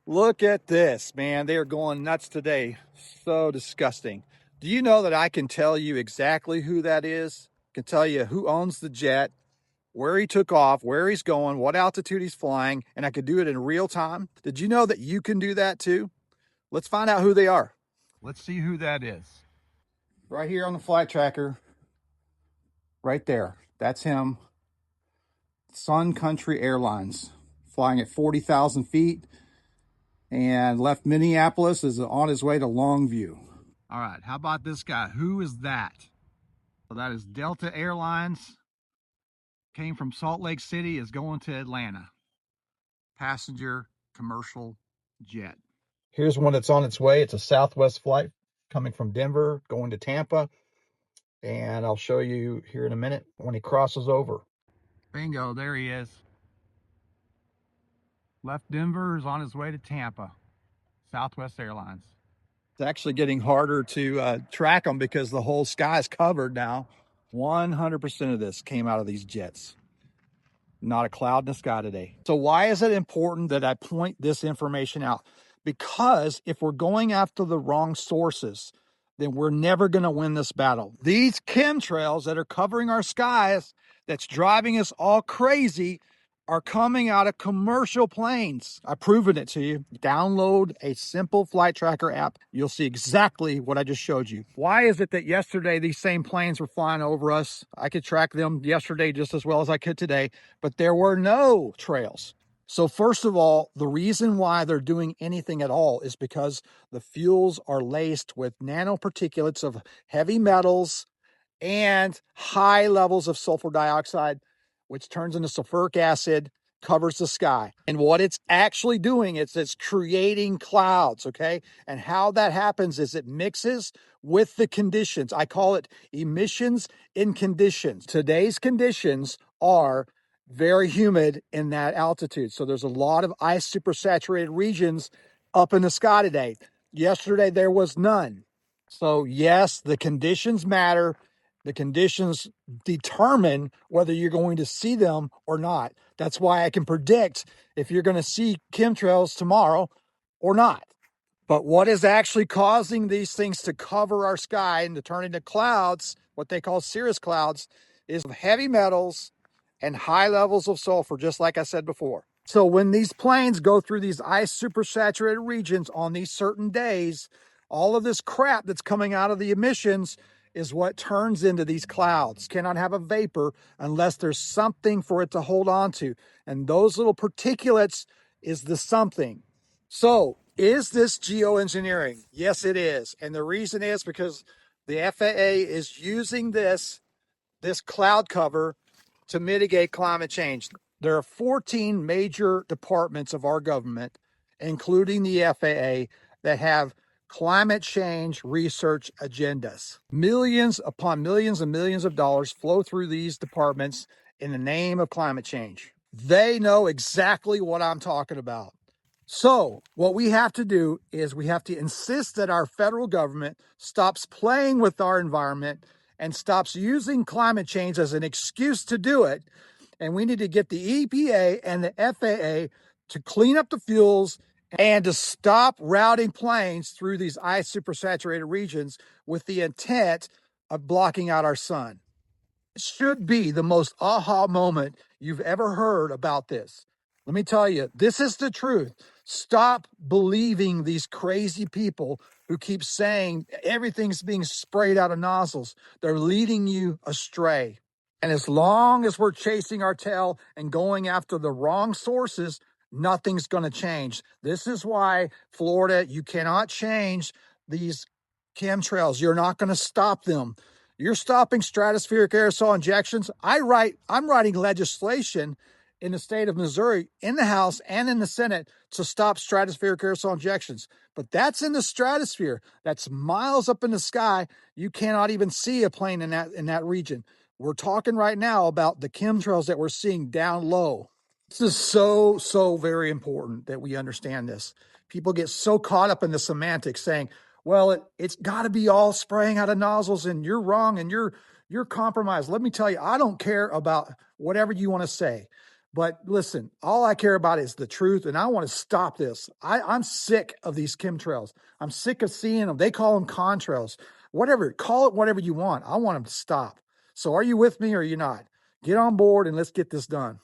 Look at this, man. They are going nuts today. So disgusting. Do you know that I can tell you exactly who that is? I can tell you who owns the jet, where he took off, where he's going, what altitude he's flying, and I could do it in real time. Did you know that you can do that too? Let's find out who they are. Let's see who that is. Right here on the flight tracker, right there. That's him. Sun Country Airlines, flying at 40,000 feet, and left Minneapolis, is on his way to Longview. All right, how about this guy? Who is that? So that is Delta Airlines. Came from Salt Lake City, is going to Atlanta. Passenger commercial jet. Here's one that's on its way. It's a Southwest flight coming from Denver, going to Tampa. And I'll show you here in a minute when he crosses over. Bingo, there he is. Left Denver, is on his way to Tampa. Southwest Airlines. It's actually getting harder to track them because the whole sky is covered now. 100% of this came out of these jets. Not a cloud in the sky today. So why is it important that I point this information out? Because if we're going after the wrong sources, then we're never going to win this battle. These chemtrails that are covering our skies, that's driving us all crazy, are coming out of commercial planes. I've proven it to you. Download a simple flight tracker app. You'll see exactly what I just showed you. Why is it that yesterday these same planes were flying over us? I could track them yesterday just as well as I could today, but there were no trails. So first of all, the reason why they're doing anything at all is because the fuels are laced with nanoparticulates of heavy metals and high levels of sulfur dioxide, which turns into sulfuric acid, covers the sky. And what it's actually doing is it's creating clouds, okay? And how that happens is it mixes with the conditions. I call it emissions in conditions. Today's conditions are very humid in that altitude. So there's a lot of ice supersaturated regions up in the sky today. Yesterday, there was none. So yes, the conditions matter. The conditions determine whether you're going to see them or not. That's why I can predict if you're going to see chemtrails tomorrow or not. But what is actually causing these things to cover our sky and to turn into clouds, what they call cirrus clouds, is heavy metals and high levels of sulfur, just like I said before. So when these planes go through these ice supersaturated regions on these certain days, all of this crap that's coming out of the emissions is what turns into these clouds. Cannot have a vapor unless there's something for it to hold on to. And those little particulates is the something. So is this geoengineering? Yes, it is. And the reason is because the FAA is using this cloud cover to mitigate climate change. There are 14 major departments of our government, including the FAA, that have climate change research agendas. Millions upon millions and millions of dollars flow through these departments in the name of climate change. They know exactly what I'm talking about. So what we have to do is we have to insist that our federal government stops playing with our environment and stops using climate change as an excuse to do it. And we need to get the EPA and the FAA to clean up the fuels and to stop routing planes through these ice supersaturated regions with the intent of blocking out our sun. It should be the most aha moment you've ever heard about this. Let me tell you, this is the truth. Stop believing these crazy people who keep saying everything's being sprayed out of nozzles. They're leading you astray. And as long as we're chasing our tail and going after the wrong sources, nothing's going to change. This is why, Florida, you cannot change these chemtrails. You're not going to stop them. You're stopping stratospheric aerosol injections. I'm writing legislation in the state of Missouri, in the House and in the Senate, to stop stratospheric aerosol injections. But that's in the stratosphere. That's miles up in the sky. You cannot even see a plane in that region. We're talking right now about the chemtrails that we're seeing down low. This is so very important that we understand this. People get so caught up in the semantics saying, well, it's got to be all spraying out of nozzles and you're wrong and you're compromised. Let me tell you, I don't care about whatever you want to say. But listen, all I care about is the truth, and I want to stop this. I'm sick of these chemtrails. I'm sick of seeing them. They call them contrails. Whatever, call it whatever you want. I want them to stop. So are you with me or are you not? Get on board and let's get this done.